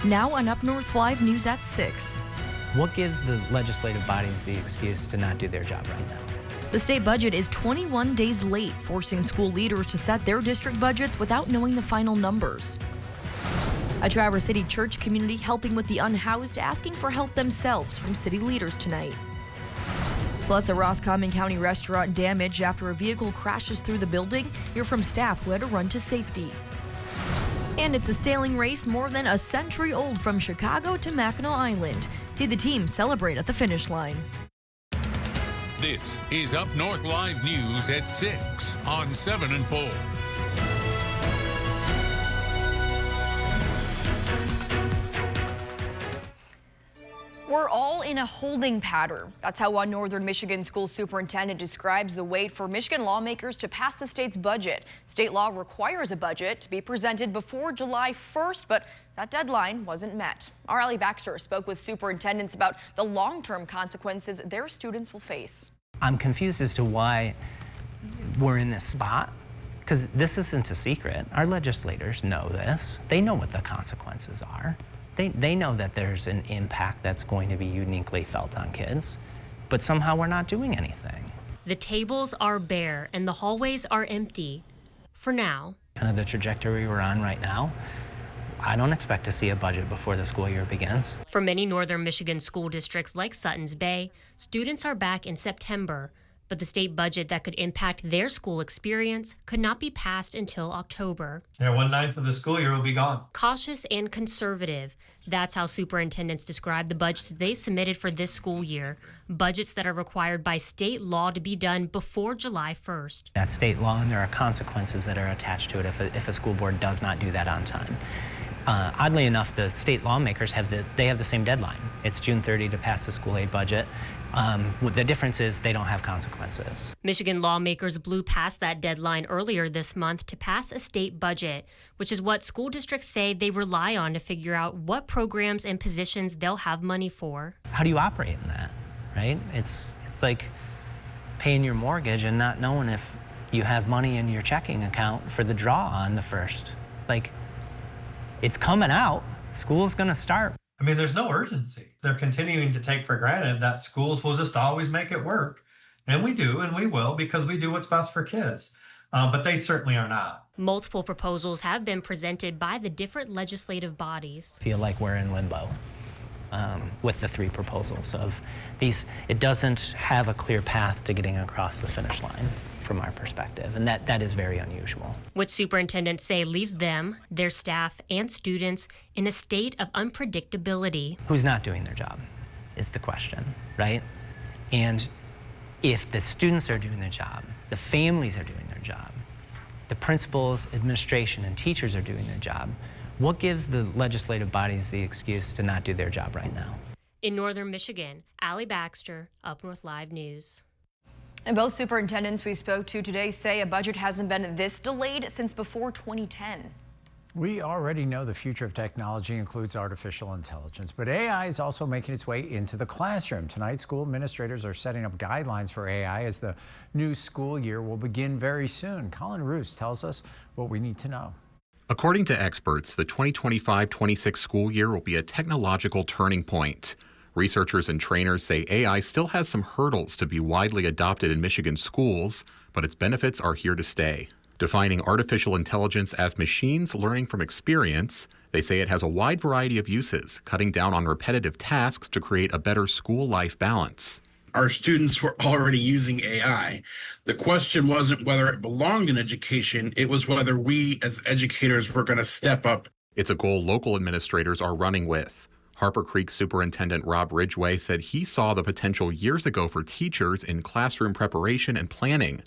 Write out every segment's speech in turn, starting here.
Now on UpNorthLive News at 6. What gives the legislative bodies the excuse to not do their job right now? The state budget is 21 days late, forcing school leaders to set their district budgets without knowing the final numbers. A Traverse City church community helping with the unhoused, asking for help themselves from city leaders tonight. Plus, a Roscommon County restaurant damaged after a vehicle crashes through the building. Hear from staff who had to run to safety. And it's a sailing race more than a century old from Chicago to Mackinac Island. See the team celebrate at the finish line. This is Up North Live News at 6 on 7 and 4. We're all in a holding pattern. That's how one Northern Michigan school superintendent describes the wait for Michigan lawmakers to pass the state's budget. State law requires a budget to be presented before July 1st, but that deadline wasn't met. Our Allie Baxter spoke with superintendents about the long-term consequences their students will face. I'm confused as to why we're in this spot, because this isn't a secret. Our legislators know this. They know what the consequences are. They know that there's an impact that's going to be uniquely felt on kids, but somehow we're not doing anything. The tables are bare and the hallways are empty. For now. Kind of the trajectory we're on right now, I don't expect to see a budget before the school year begins. For many Northern Michigan school districts like Suttons Bay, students are back in September, but the state budget that could impact their school experience could not be passed until October. Yeah, 1/9 of the school year will be gone. Cautious and conservative. That's how superintendents describe the budgets they submitted for this school year. Budgets that are required by state law to be done before July 1st. That's state law, and there are consequences that are attached to it if a school board does not do that on time. Oddly enough, the state lawmakers have the same deadline. It's June 30 to pass the school aid budget. The difference is they don't have consequences. Michigan lawmakers blew past that deadline earlier this month to pass a state budget, which is what school districts say they rely on to figure out what programs and positions they'll have money for. How do you operate in that, right? It's like paying your mortgage and not knowing if you have money in your checking account for the draw on the first. Like, it's coming out. School's gonna start. I mean, there's no urgency. They're continuing to take for granted that schools will just always make it work. And we do, and we will, because we do what's best for kids. But they certainly are not. Multiple proposals have been presented by the different legislative bodies. I feel like we're in limbo with the three proposals of these. It doesn't have a clear path to getting across the finish line from our perspective, and that is very unusual. Which superintendents say leaves them, their staff, and students in a state of unpredictability. Who's not doing their job is the question, right? And if the students are doing their job, the families are doing their job, the principals, administration, and teachers are doing their job, what gives the legislative bodies the excuse to not do their job right now? In Northern Michigan, Allie Baxter, Up North Live News. And both superintendents we spoke to today say a budget hasn't been this delayed since before 2010. We already know the future of technology includes artificial intelligence, but AI is also making its way into the classroom. Tonight, school administrators are setting up guidelines for AI as the new school year will begin very soon. Colin Roos tells us what we need to know. According to experts, the 2025-26 school year will be a technological turning point. Researchers and trainers say AI still has some hurdles to be widely adopted in Michigan schools, but its benefits are here to stay. Defining artificial intelligence as machines learning from experience, they say it has a wide variety of uses, cutting down on repetitive tasks to create a better school life balance. Our students were already using AI. The question wasn't whether it belonged in education, it was whether we as educators were going to step up. It's a goal local administrators are running with. Harper Creek Superintendent Rob Ridgway said he saw the potential years ago for teachers in classroom preparation and planning.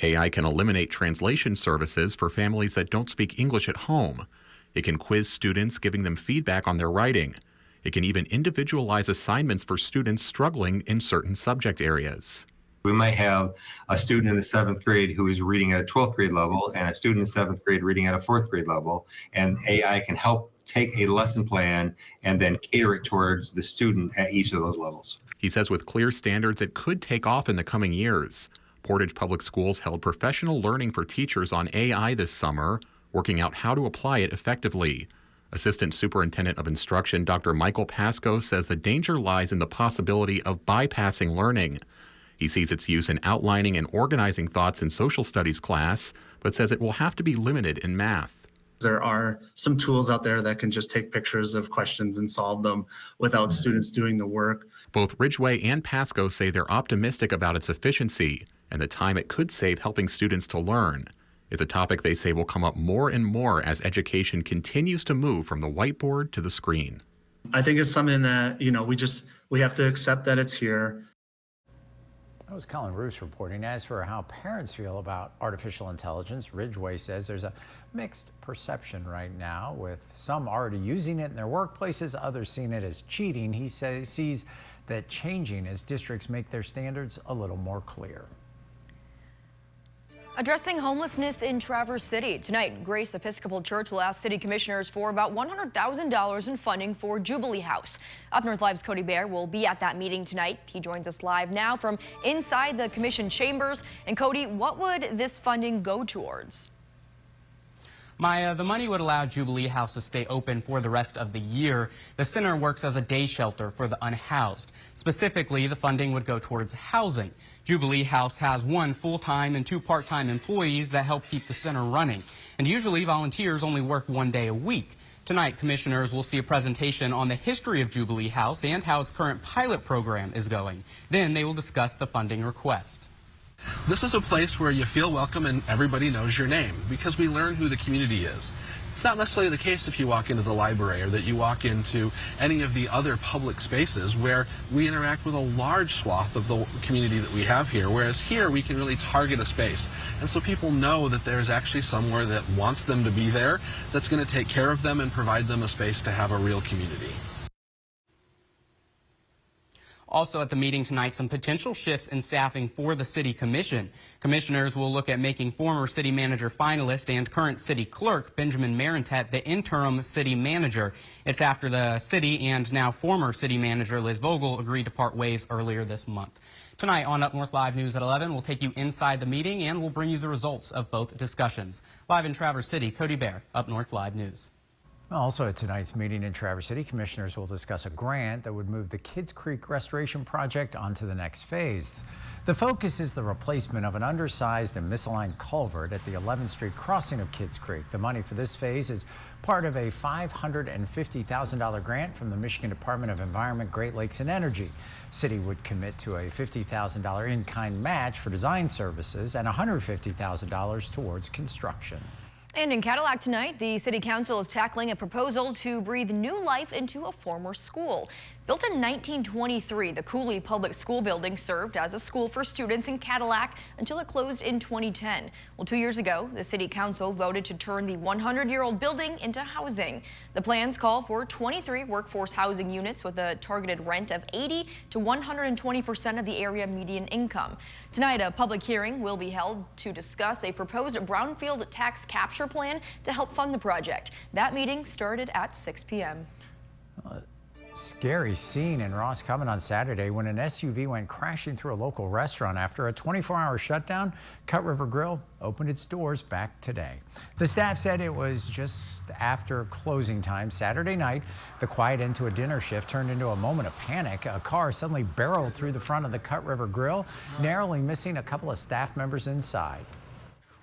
AI can eliminate translation services for families that don't speak English at home. It can quiz students, giving them feedback on their writing. It can even individualize assignments for students struggling in certain subject areas. We might have a student in the 7th grade who is reading at a 12th grade level and a student in 7th grade reading at a 4th grade level, and AI can help take a lesson plan and then cater it towards the student at each of those levels. He says with clear standards, it could take off in the coming years. Portage Public Schools held professional learning for teachers on AI this summer, working out how to apply it effectively. Assistant Superintendent of Instruction Dr. Michael Pasco says the danger lies in the possibility of bypassing learning. He sees its use in outlining and organizing thoughts in social studies class, but says it will have to be limited in math. There are some tools out there that can just take pictures of questions and solve them without students doing the work. Both Ridgway and Pasco say they're optimistic about its efficiency and the time it could save helping students to learn. It's a topic they say will come up more and more as education continues to move from the whiteboard to the screen. I think it's something that, we have to accept that it's here. That was Colin Roos reporting. As for how parents feel about artificial intelligence, Ridgway says there's a mixed perception right now, with some already using it in their workplaces, others seeing it as cheating. He sees that changing as districts make their standards a little more clear. Addressing homelessness in Traverse City. Tonight, Grace Episcopal Church will ask city commissioners for about $100,000 in funding for Jubilee House. UpNorthLive's Cody Bear will be at that meeting tonight. He joins us live now from inside the commission chambers. And Cody, what would this funding go towards? Maya, the money would allow Jubilee House to stay open for the rest of the year. The center works as a day shelter for the unhoused. Specifically, the funding would go towards housing. Jubilee House has 1 full-time and 2 part-time employees that help keep the center running. And usually volunteers only work 1 day a week. Tonight, commissioners will see a presentation on the history of Jubilee House and how its current pilot program is going. Then they will discuss the funding request. This is a place where you feel welcome and everybody knows your name because we learn who the community is. It's not necessarily the case if you walk into the library or that you walk into any of the other public spaces where we interact with a large swath of the community that we have here, whereas here we can really target a space. And so people know that there's actually somewhere that wants them to be there, that's going to take care of them and provide them a space to have a real community. Also at the meeting tonight, some potential shifts in staffing for the city commission. Commissioners will look at making former city manager finalist and current city clerk Benjamin Marentet the interim city manager. It's after the city and now former city manager Liz Vogel agreed to part ways earlier this month. Tonight on Up North Live News at 11, we'll take you inside the meeting and we'll bring you the results of both discussions. Live in Traverse City, Cody Bear, Up North Live News. Also at tonight's meeting in Traverse City, commissioners will discuss a grant that would move the Kids Creek Restoration Project onto the next phase. The focus is the replacement of an undersized and misaligned culvert at the 11th Street crossing of Kids Creek. The money for this phase is part of a $550,000 grant from the Michigan Department of Environment, Great Lakes and Energy. City would commit to a $50,000 in-kind match for design services and $150,000 towards construction. And in Cadillac tonight, the City Council is tackling a proposal to breathe new life into a former school. Built in 1923, the Cooley Public School building served as a school for students in Cadillac until it closed in 2010. Well, 2 years ago, the City Council voted to turn the 100-year-old building into housing. The plans call for 23 workforce housing units with a targeted rent of 80 to 120% of the area median income. Tonight, a public hearing will be held to discuss a proposed brownfield tax capture plan to help fund the project. That meeting started at 6 p.m. Scary scene in Ross Common on Saturday when an SUV went crashing through a local restaurant. After a 24-hour shutdown, Cut River Grill opened its doors back today. The staff said it was just after closing time Saturday night. The quiet end to a dinner shift turned into a moment of panic. A car suddenly barreled through the front of the Cut River Grill, narrowly missing a couple of staff members inside.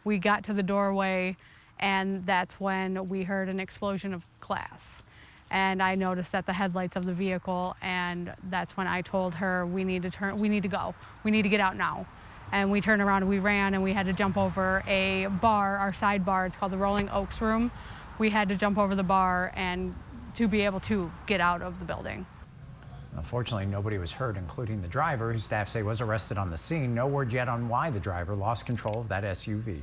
We got to the doorway, and that's when we heard an explosion of glass. And I noticed at the headlights of the vehicle, and that's when I told her we need to go, we need to get out now. And we turned around and we ran, and we had to jump over a bar, our side bar, it's called the Rolling Oaks Room. We had to jump over the bar and to be able to get out of the building. Unfortunately, nobody was hurt, including the driver, who staff say was arrested on the scene. No word yet on why the driver lost control of that SUV.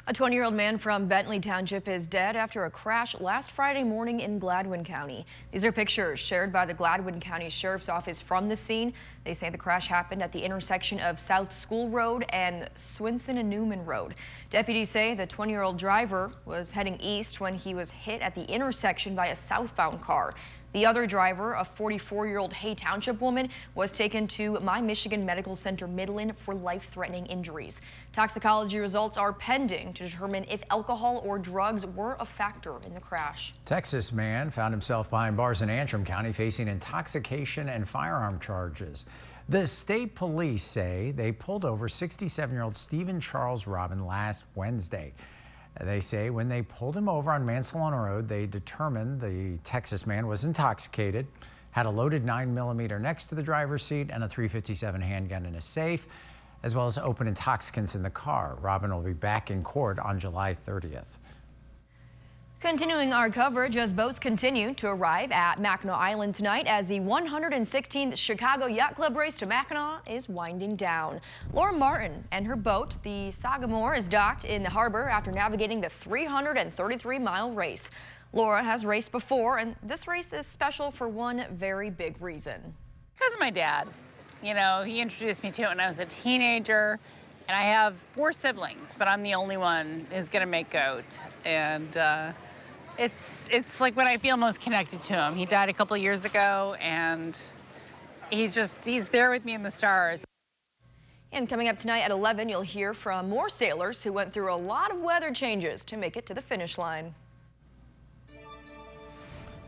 A 20-year-old man from Bentley Township is dead after a crash last Friday morning in Gladwin County. These are pictures shared by the Gladwin County Sheriff's Office from the scene. They say the crash happened at the intersection of South School Road and Swinson and Newman Road. Deputies say the 20-year-old driver was heading east when he was hit at the intersection by a southbound car. The other driver, a 44-year-old Hay Township woman, was taken to My Michigan Medical Center Midland for life-threatening injuries. Toxicology results are pending to determine if alcohol or drugs were a factor in the crash. Texas man found himself behind bars in Antrim County facing intoxication and firearm charges. The state police say they pulled over 67-year-old Stephen Charles Robin last Wednesday. They say when they pulled him over on Mansalona Road, they determined the Texas man was intoxicated, had a loaded 9mm next to the driver's seat and a .357 handgun in a safe, as well as open intoxicants in the car. Robin will be back in court on July 30th. Continuing our coverage as boats continue to arrive at Mackinac Island tonight as the 116th Chicago Yacht Club race to Mackinac is winding down. Laura Martin and her boat, the Sagamore, is docked in the harbor after navigating the 333-mile race. Laura has raced before, and this race is special for one very big reason. Because of my dad. You know, he introduced me to it when I was a teenager, and I have 4 siblings, but I'm the only one who's going to make goat. And it's like when I feel most connected to him. He died a couple of years ago, and he's there with me in the stars. And coming up tonight at 11, you'll hear from more sailors who went through a lot of weather changes to make it to the finish line.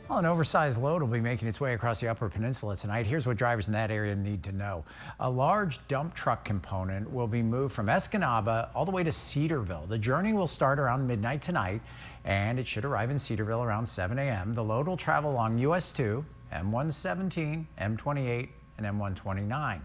Well, an oversized load will be making its way across the Upper Peninsula tonight. Here's what drivers in that area need to know. A large dump truck component will be moved from Escanaba all the way to Cedarville. The journey will start around midnight tonight, and it should arrive in Cedarville around 7 a.m. The load will travel along US 2, M117, M28, and M129.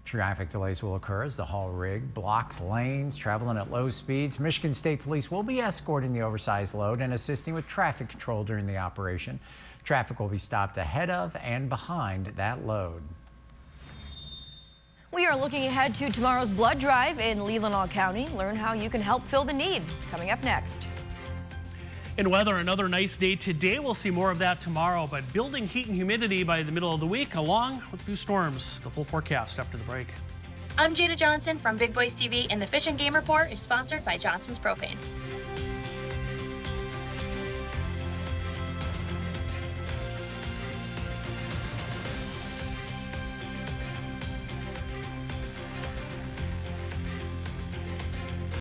Traffic delays will occur as the haul rig blocks lanes, traveling at low speeds. Michigan State Police will be escorting the oversized load and assisting with traffic control during the operation. Traffic will be stopped ahead of and behind that load. We are looking ahead to tomorrow's blood drive in Leelanau County. Learn how you can help fill the need. Coming up next. In weather, another nice day today. We'll see more of that tomorrow, but building heat and humidity by the middle of the week, along with a few storms. The full forecast after the break. I'm Jada Johnson from Big Boys TV, and the Fish and Game Report is sponsored by Johnson's Propane.